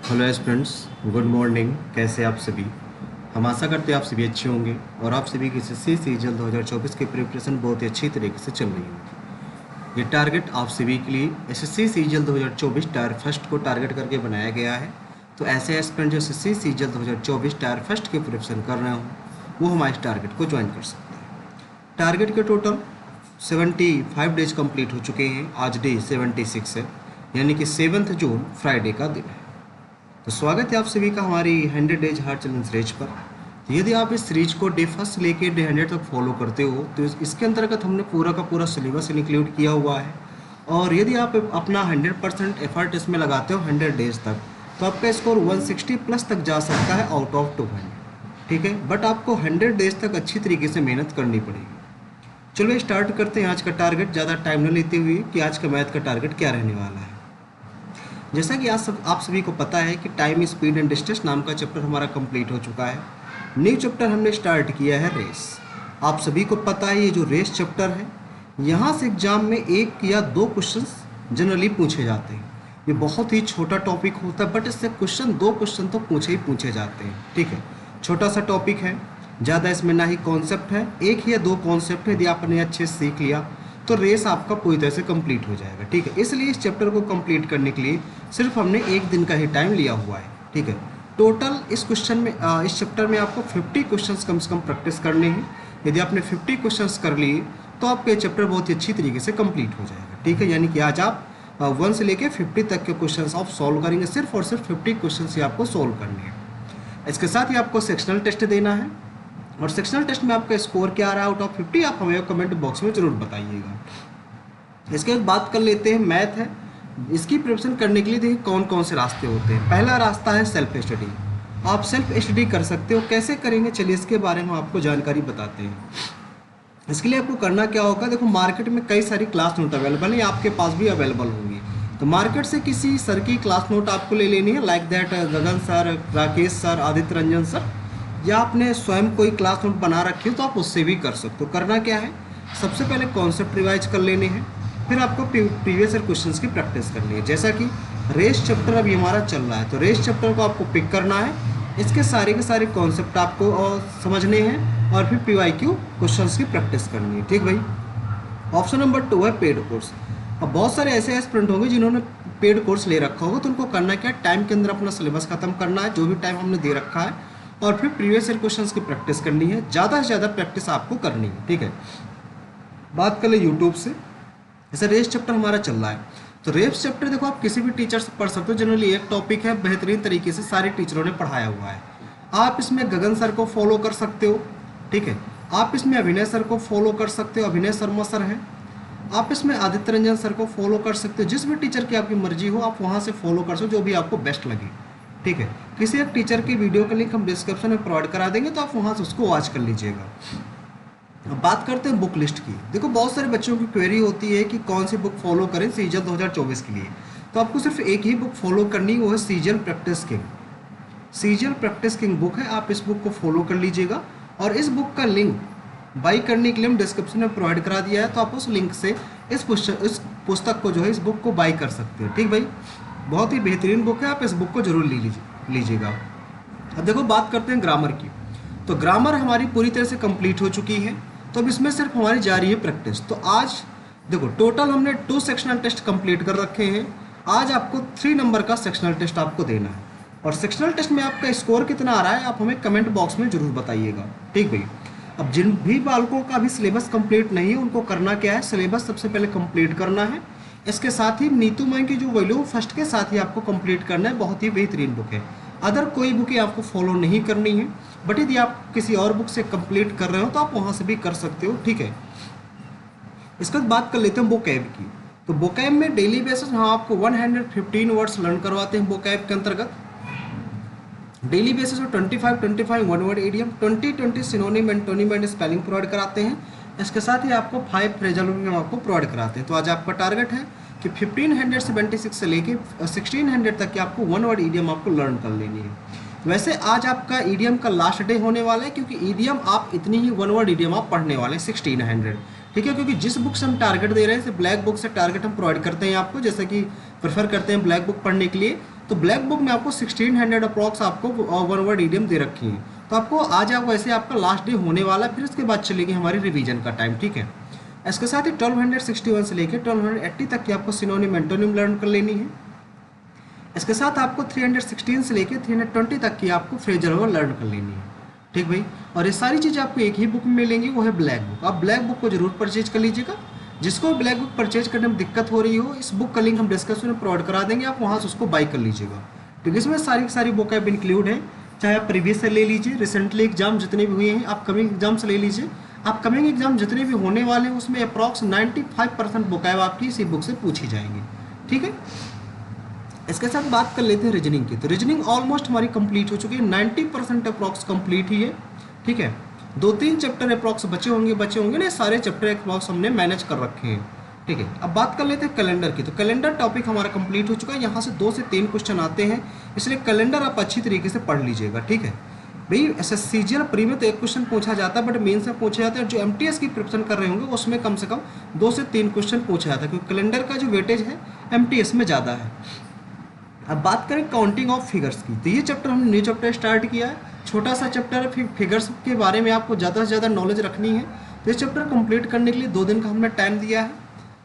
Hello aspirants, good morning. कैसे आप सभी? हम आशा करते हैं आप सभी अच्छे होंगे और आप सभी की एसएससी सीजीएल 2024 की प्रिपरेशन बहुत ही अच्छी तरीके से चल रही होगी। ये टारगेट आप सभी के लिए एसएससी सीजीएल 2024 टायर फर्स्ट को टारगेट करके बनाया गया है। तो ऐसे एस्पिरेंट जो एसएससी सीजीएल 2024 टायर फर्स्ट की प्रिपरेशन कर रहे हों वो हमारे इस टारगेट को ज्वाइन कर सकते हैं। टारगेट के टोटल 75 डेज कंप्लीट हो चुके हैं। आज डे 76 है, यानी कि 7 जून फ्राइडे का दिन है। तो स्वागत है आप सभी का हमारी 100 डेज हार्ड चैलेंज सीरीज पर। तो यदि आप इस सीरीज को डे फर्स्ट से लेकर डे 100 तक फॉलो करते हो तो इसके अंतर्गत हमने पूरा का पूरा सिलेबस इंक्लूड किया हुआ है। और यदि आप अपना 100% एफर्ट इसमें लगाते हो 100 डेज तक तो आपका स्कोर 160 प्लस तक जा सकता है आउट ऑफ 200। ठीक है, बट आपको 100 डेज तक अच्छी तरीके से मेहनत करनी पड़ेगी। चलो स्टार्ट करते हैं आज का टारगेट, ज़्यादा टाइम न लेते हुए कि आज का मैथ का टारगेट क्या रहने वाला है। जैसा कि आप सभी को पता है कि टाइम स्पीड एंड डिस्टेंस नाम का चैप्टर हमारा कंप्लीट हो चुका है। न्यू चैप्टर हमने स्टार्ट किया है रेस। आप सभी को पता है ये जो रेस चैप्टर है यहाँ से एग्जाम में 1 या 2 क्वेश्चंस जनरली पूछे जाते हैं। ये बहुत ही छोटा टॉपिक होता है बट इससे 2 क्वेश्चन तो पूछे जाते हैं। ठीक है, छोटा सा टॉपिक है, ज़्यादा इसमें ना ही कॉन्सेप्ट है, 1 या 2 कॉन्सेप्ट है। यदि आपने अच्छे से सीख लिया तो रेस आपका पूरी तरह से कंप्लीट हो जाएगा। ठीक है, इसलिए इस चैप्टर को कंप्लीट करने के लिए सिर्फ हमने 1 दिन का ही टाइम लिया हुआ है। ठीक है, टोटल इस चैप्टर में आपको 50 क्वेश्चंस कम से कम प्रैक्टिस करने हैं। यदि आपने 50 क्वेश्चंस कर लिए तो आपका ये चैप्टर बहुत ही अच्छी तरीके से कंप्लीट हो जाएगा। ठीक है, यानी कि आज आप 1 से लेकर 50 तक के क्वेश्चंस आप सॉल्व करेंगे। सिर्फ और सिर्फ 50 क्वेश्चन ही आपको सॉल्व करने हैं। इसके साथ ही आपको सेक्शनल टेस्ट देना है और सेक्शनल टेस्ट में आपका स्कोर क्या आ रहा है आउट ऑफ 50 आप हमें कमेंट बॉक्स में ज़रूर बताइएगा। इसके बाद बात कर लेते हैं मैथ है। इसकी प्रिपरेशन करने के लिए देखिए कौन कौन से रास्ते होते हैं। पहला रास्ता है सेल्फ स्टडी। आप सेल्फ स्टडी कर सकते हो। कैसे करेंगे चलिए इसके बारे में आपको जानकारी बताते हैं। इसके लिए आपको करना क्या होगा, देखो मार्केट में कई सारी क्लास नोट अवेलेबल है, आपके पास भी अवेलेबल होंगी। तो मार्केट से किसी सर की क्लास नोट आपको ले लेनी है, like that Gagan sir, Rakesh sir, Aditya Ranjan sir, या आपने स्वयं कोई क्लास नोट बना रखी हो तो आप उससे भी कर सकते हो। करना क्या है, सबसे पहले कॉन्सेप्ट रिवाइज कर लेने हैं, फिर आपको प्रीवियस ईयर क्वेश्चंस की प्रैक्टिस करनी है। जैसा कि रेस चैप्टर अभी हमारा चल रहा है तो रेस चैप्टर को आपको पिक करना है, इसके सारे के सारे कॉन्सेप्ट आपको समझने हैं और फिर PYQ क्वेश्चंस की प्रैक्टिस करनी है। ठीक भाई। ऑप्शन नंबर 2 है पेड कोर्स। अब बहुत सारे ऐसे एस्पिरेंट होंगे जिन्होंने पेड कोर्स ले रखा होगा तो उनको करना क्या, टाइम के अंदर अपना सिलेबस खत्म करना है जो भी टाइम हमने दे रखा है, और फिर प्रीवियस ईयर क्वेश्चंस की प्रैक्टिस करनी है। ज़्यादा से ज़्यादा प्रैक्टिस आपको करनी है। ठीक है, बात कर ले यूट्यूब से। जैसे रेस चैप्टर हमारा चल रहा है तो रेस चैप्टर देखो आप किसी भी टीचर से पढ़ सकते हो। जनरली एक टॉपिक है, बेहतरीन तरीके से सारे टीचरों ने पढ़ाया हुआ है। आप इसमें गगन सर को फॉलो कर सकते हो। ठीक है, आप इसमें अभिनय सर को फॉलो कर सकते हो, अभिनय शर्मा सर हैं। आप इसमें आदित्य रंजन सर को फॉलो कर सकते हो। जिस भी टीचर की आपकी मर्जी हो आप वहाँ से फॉलो कर सकते हो, जो भी आपको बेस्ट लगे। ठीक है, किसी एक टीचर की वीडियो का लिंक हम डिस्क्रिप्शन में प्रोवाइड करा देंगे तो आप वहाँ से उसको वॉच कर लीजिएगा। अब बात करते हैं बुक लिस्ट की। देखो बहुत सारे बच्चों की क्वेरी होती है कि कौन सी बुक फॉलो करें सीजीएल 2024 के लिए। तो आपको सिर्फ एक ही बुक फॉलो करनी है, वो है CGL practice king. CGL practice king book है, आप इस बुक को फॉलो कर लीजिएगा। और इस बुक का लिंक बाई करने के लिए हम डिस्क्रिप्शन में प्रोवाइड करा दिया है, तो आप उस लिंक से इस पुस्तक को जो है इस बुक को बाई कर सकते हो। ठीक भाई, बहुत ही बेहतरीन बुक है, आप इस बुक को जरूर लीजिएगा। अब देखो बात करते हैं ग्रामर की। तो ग्रामर हमारी पूरी तरह से कंप्लीट हो चुकी है, तो अब इसमें सिर्फ हमारी जा रही है प्रैक्टिस। तो आज देखो टोटल हमने 2 सेक्शनल टेस्ट कंप्लीट कर रखे हैं। आज आपको 3 नंबर का सेक्शनल टेस्ट आपको देना है और सेक्शनल टेस्ट में आपका स्कोर कितना आ रहा है आप हमें कमेंट बॉक्स में जरूर बताइएगा। ठीक भाई। अब जिन भी बालकों का अभी सिलेबस कंप्लीट नहीं है उनको करना क्या है, सिलेबस सबसे पहले कंप्लीट करना है। इसके साथ ही नीतू मैम की जो वॉल्यूम फर्स्ट के साथ ही आपको कंप्लीट करना है। बहुत ही बेहतरीन बुक है, अदर कोई बुकें आपको फॉलो नहीं करनी है, बट यदि आप किसी और बुक से कंप्लीट कर रहे हो तो आप वहाँ से भी कर सकते हो। ठीक है, इसके बाद बात कर लेते हैं वोकैब की। तो वोकैब में डेली बेसिस हम आपको 115 वर्ड्स लर्न करवाते हैं। वोकैब के अंतर्गत डेली बेसिस पर 25 one word idiom, 20 synonym antonym and spelling provide कराते हैं। इसके साथ ही आपको 5 फ्रेजल हम आपको प्रोवाइड कराते हैं। तो आज आपका टारगेट है कि 1576 से लेके 1600 तक की आपको 1 वर्ड ईडियम आपको लर्न कर लेनी है। वैसे आज आपका ईडियम का लास्ट डे होने वाला है, क्योंकि ईडियम आप इतनी ही 1 वर्ड ईडियम आप पढ़ने वाले हैं 1600। ठीक है, क्योंकि जिस बुक से हम टारगेट दे रहे हैं, ब्लैक बुक से टारगेट हम प्रोवाइड करते हैं आपको, जैसे कि प्रेफर करते हैं ब्लैक बुक पढ़ने के लिए, तो ब्लैक बुक में आपको 1600 अप्रॉक्स आपको वन वर्ड इडियम दे रखी है। तो आपको आज आप वैसे आपका लास्ट डे होने वाला है, फिर उसके बाद चलेगी हमारी रिवीजन का टाइम, ठीक है। इसके साथ ही 1261 से लेकर 1280 तक की आपको सिनोनिम एंटोनिम लर्न कर लेनी है। इसके साथ आपको 316 से लेकर 320 तक की आपको फ्रेजल वर्ब लर्न कर लेनी है, ठीक भाई। और ये सारी चीज़ें आपको एक ही बुक में मिलेंगी, वो है ब्लैक बुक। आप ब्लैक बुक को जरूर परचेज कर लीजिएगा। जिसको ब्लैक बुक परचेज करने में दिक्कत हो रही हो, इस बुक का लिंक हम डिस्क्रिप्शन में प्रोवाइड करा देंगे, आप वहाँ से उसको बाई कर लीजिएगा, ठीक है। इसमें सारी की सारी बुक ऐप इंक्लूड है, चाहे आप प्रीवियस से ले लीजिए, रिसेंटली एग्जाम जितने भी हुए हैं, आप कमिंग एग्जाम से ले लीजिए। आप कमिंग एग्जाम जितने भी होने वाले हैं उसमें अप्रॉक्स 95% बुक ऐप आपकी इसी बुक से पूछी जाएंगी, ठीक है। इसके साथ बात कर लेते हैं रीजनिंग की। तो रीजनिंग ऑलमोस्ट हमारी कंप्लीट हो चुकी है, 90% अप्रॉक्स कंप्लीट ही है, ठीक है। 2-3 चैप्टर अप्रॉक्स बचे होंगे ना, सारे चैप्टर अप्रॉक्स हमने मैनेज कर रखे हैं, ठीक है। अब बात कर लेते हैं कैलेंडर की। तो कैलेंडर टॉपिक हमारा कंप्लीट हो चुका है, यहाँ से 2 से 3 क्वेश्चन आते हैं, इसलिए कैलेंडर आप अच्छी तरीके से पढ़ लीजिएगा, ठीक है भाई। SSCGL प्री में तो 1 क्वेश्चन पूछा जाता है, बट मेंस में पूछा जाता है। जो MTS की प्रिपरेशन कर रहे होंगे उसमें कम से कम 2 से 3 क्वेश्चन पूछा जाता है, क्योंकि कैलेंडर का जो वेटेज है MTS में ज़्यादा है। अब बात करें काउंटिंग ऑफ फिगर्स की, तो ये चैप्टर हमने न्यू चैप्टर स्टार्ट किया है, छोटा सा चैप्टर है। फिगर्स के बारे में आपको ज़्यादा से ज़्यादा नॉलेज रखनी है, तो इस चैप्टर कंप्लीट करने के लिए 2 दिन का हमने टाइम दिया है,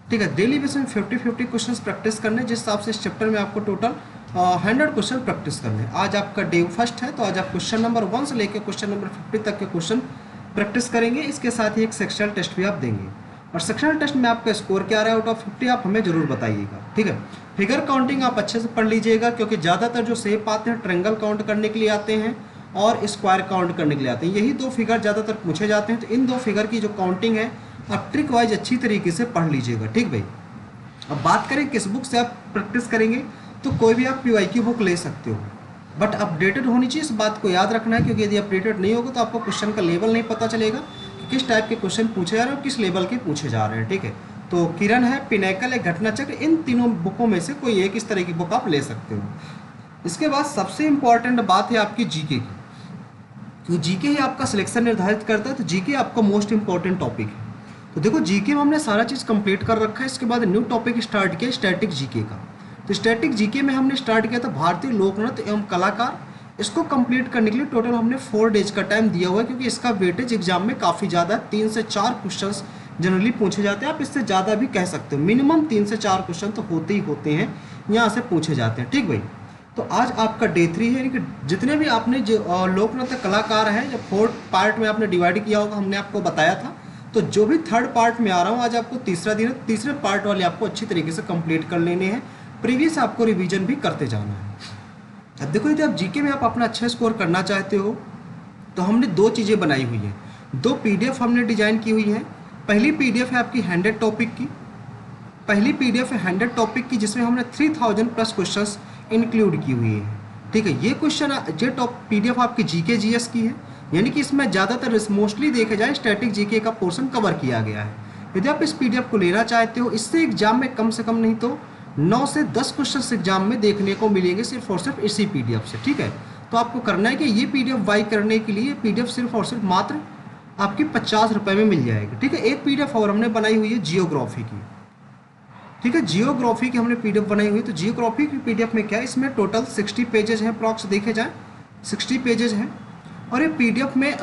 ठीक है। डेली बेसिस में 50-50 क्वेश्चन प्रैक्टिस करने, जिस हिसाब से इस चैप्टर में आपको टोटल 100 क्वेश्चन प्रैक्टिस करने। आज आपका डे फर्स्ट है, तो आज आप क्वेश्चन नंबर 1 से लेकर क्वेश्चन नंबर 50 तक के क्वेश्चन प्रैक्टिस करेंगे। इसके साथ ही एक सेक्शनल टेस्ट भी आप देंगे, और सेक्शनल टेस्ट में आपका स्कोर क्या रहा है आउट ऑफ 50 आप हमें जरूर बताइएगा, ठीक है। फिगर काउंटिंग आप अच्छे से पढ़ लीजिएगा, क्योंकि ज़्यादातर जो शेप आते हैं ट्रायंगल काउंट करने के लिए आते हैं और स्क्वायर काउंट करने के लिए आते हैं, यही 2 फिगर ज़्यादातर पूछे जाते हैं। तो इन 2 फिगर की जो काउंटिंग है आप ट्रिक वाइज अच्छी तरीके से पढ़ लीजिएगा, ठीक भाई। अब बात करें किस बुक से आप प्रैक्टिस करेंगे, तो कोई भी आप PYQ बुक ले सकते हो, बट अपडेटेड होनी चाहिए, इस बात को याद रखना है, क्योंकि यदि अपडेटेड नहीं होगा तो आपको क्वेश्चन का लेवल नहीं पता चलेगा कि किस टाइप के क्वेश्चन पूछे जा रहे हैं और किस लेवल के पूछे जा रहे हैं, ठीक है। तो किरण है, पिनैकल है, घटनाचक्र, इन तीनों बुकों में से कोई एक इस तरह की बुक आप ले सकते हो। इसके बाद सबसे इंपॉर्टेंट बात है आपकी जीके की, क्योंकि जीके ही आपका सिलेक्शन निर्धारित करता है, तो जीके आपका मोस्ट इंपॉर्टेंट टॉपिक है। तो देखो जीके में हमने सारा चीज़ कंप्लीट कर रखा है। इसके बाद न्यू टॉपिक स्टार्ट किया स्टैटिक जीके का। तो स्टैटिक जीके में हमने स्टार्ट किया था भारतीय लोक नृत्य एवं कलाकार। इसको कंप्लीट करने के लिए टोटल हमने 4 डेज का टाइम दिया हुआ है, क्योंकि इसका वेटेज एग्जाम में काफ़ी ज़्यादा है। 3 से 4 क्वेश्चंस जनरली पूछे जाते हैं, आप इससे ज़्यादा भी कह सकते हो, मिनिमम 3 से 4 क्वेश्चन तो होते ही होते हैं, यहाँ से पूछे जाते हैं, ठीक भाई। तो आज आपका डे 3 है, यानी कि जितने भी आपने जो लोक नृत्य कलाकार हैं, जब 4 पार्ट में आपने डिवाइड किया होगा, हमने आपको बताया था। तो जो भी 3rd पार्ट में आ रहा हूँ, आज आपको तीसरा दिन है, तीसरे पार्ट वाले आपको अच्छी तरीके से कंप्लीट कर लेने हैं, प्रीवियस आपको रिवीजन भी करते जाना है। अब देखो यदि आप जीके में आप अपना अच्छा स्कोर करना चाहते हो, तो हमने 2 चीज़ें बनाई हुई हैं, 2 PDF हमने डिजाइन की हुई है। पहली PDF है आपकी 100 टॉपिक की, पहली PDF है 100 टॉपिक की, जिसमें हमने 3000+ क्वेश्चंस इंक्लूड की हुई है, ठीक है। ये क्वेश्चन ये PDF आपकी GK GS की है, यानी कि इसमें ज़्यादातर मोस्टली देखे जाए स्टैटिक जीके का पोर्शन कवर किया गया है। यदि आप इस PDF को लेना चाहते हो, इससे एग्जाम में कम से कम नहीं तो 9 से 10 क्वेश्चन एग्जाम में देखने को मिलेंगे, सिर्फ और सिर्फ इसी PDF से, ठीक है। तो आपको करना है कि ये PDF बाई करने के लिए PDF सिर्फ और सिर्फ मात्र आपकी 50 रुपये में मिल जाएगी, ठीक है। एक PDF और हमने बनाई हुई है जियोग्राफी की, ठीक है। जियोग्राफी की हमने PDF बनाई हुई है। तो जियोग्राफी की PDF में क्या है, इसमें टोटल 60 पेजेस हैं, अप्रॉक्स देखे जाए 60 पेजेस हैं, और ये PDF में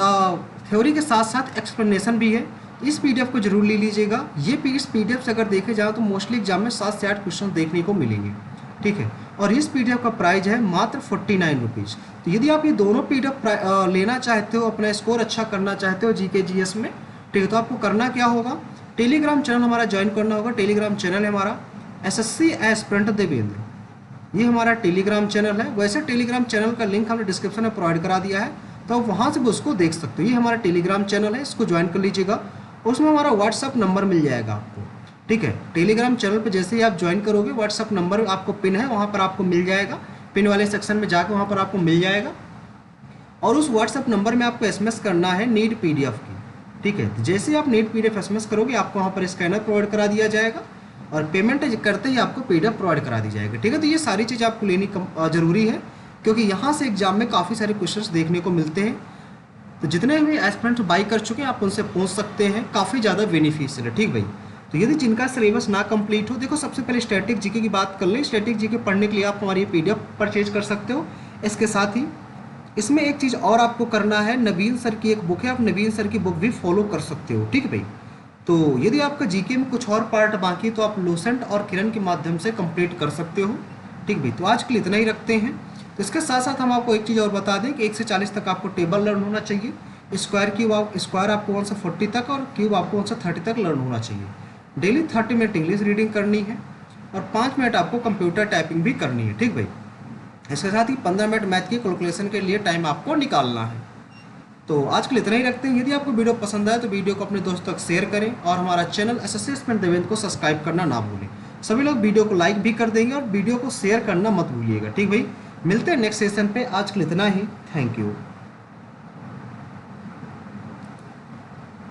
थ्योरी के साथ साथ एक्सप्लेनेशन भी है। इस PDF को जरूर ले लीजिएगा। इस PDF से अगर देखे जाए तो मोस्टली एग्जाम में 7 से 8 क्वेश्चन देखने को मिलेंगे, ठीक है। और इस PDF का प्राइस है मात्र 49 रुपीज़। तो यदि आप ये दोनों PDF लेना चाहते हो, अपना स्कोर अच्छा करना चाहते हो GK GS में, ठीक है, तो आपको करना क्या होगा, टेलीग्राम चैनल हमारा ज्वाइन करना होगा। टेलीग्राम चैनल है हमारा SSC एस्पिरेंट देवेंद्र, ये हमारा टेलीग्राम चैनल है। वैसे टेलीग्राम चैनल का लिंक हमने डिस्क्रिप्शन में प्रोवाइड करा दिया है, तो आप वहाँ से भी उसको देख सकते हो। ये हमारा टेलीग्राम चैनल है, इसको ज्वाइन कर लीजिएगा। उसमें हमारा व्हाट्सअप नंबर मिल जाएगा आपको, ठीक है। टेलीग्राम चैनल पे जैसे ही आप ज्वाइन करोगे, व्हाट्सअप नंबर आपको पिन है, वहाँ पर आपको मिल जाएगा, पिन वाले सेक्शन में जाकर वहाँ पर आपको मिल जाएगा। और उस व्हाट्सअप नंबर में आपको SMS करना है नीड PDF की, ठीक है। जैसे आप नीड PDF SMS करोगे, आपको वहाँ पर स्कैनर प्रोवाइड करा दिया जाएगा, और पेमेंट करते ही आपको PDF प्रोवाइड करा दी जाएगी, ठीक है। तो ये सारी चीज़ आपको लेनी ज़रूरी है, क्योंकि यहाँ से एग्जाम में काफ़ी सारे क्वेश्चंस देखने को मिलते हैं। तो जितने भी एस्पिरेंट बाई कर चुके हैं आप उनसे पूछ सकते हैं, काफ़ी ज़्यादा बेनिफिशियल है, ठीक भाई। तो यदि जिनका सिलेबस ना कंप्लीट हो, देखो सबसे पहले स्टैटिक जीके की बात कर लें। स्टैटिक जीके पढ़ने के लिए आप हमारी पीडीएफ परचेज कर सकते हो। इसके साथ ही इसमें एक चीज़ और आपको करना है, नवीन सर की एक बुक है, आप नवीन सर की बुक भी फॉलो कर सकते हो, ठीक है भाई। तो यदि आपका जीके में कुछ और पार्ट बाकी तो आप लूसेंट और किरण के माध्यम से कंप्लीट कर सकते हो, ठीक भाई। तो आज के लिए इतना ही रखते हैं। तो इसके साथ साथ हम आपको एक चीज़ और बता दें कि 1 से 40 तक आपको टेबल लर्न होना चाहिए। स्क्वायर आपको 1 से 40 तक और क्यूब आपको 1 से 30 तक लर्न होना चाहिए। डेली 30 मिनट इंग्लिश रीडिंग करनी है और 5 मिनट आपको कंप्यूटर टाइपिंग भी करनी है, ठीक भाई। इसके साथ ही 15 मिनट मैथ की कैलकुलेशन के लिए टाइम आपको निकालना है। तो आज के लिए इतना ही रखते हैं। यदि आपको वीडियो पसंद आए तो वीडियो को अपने दोस्तों तक शेयर करें और हमारा चैनल एसएससी देवेंद्र को सब्सक्राइब करना ना भूलें। सभी लोग वीडियो को लाइक भी कर देंगे और वीडियो को शेयर करना मत भूलिएगा, ठीक भाई। मिलते हैं नेक्स्ट सेशन पे। आज के लिए इतना ही। Thank you.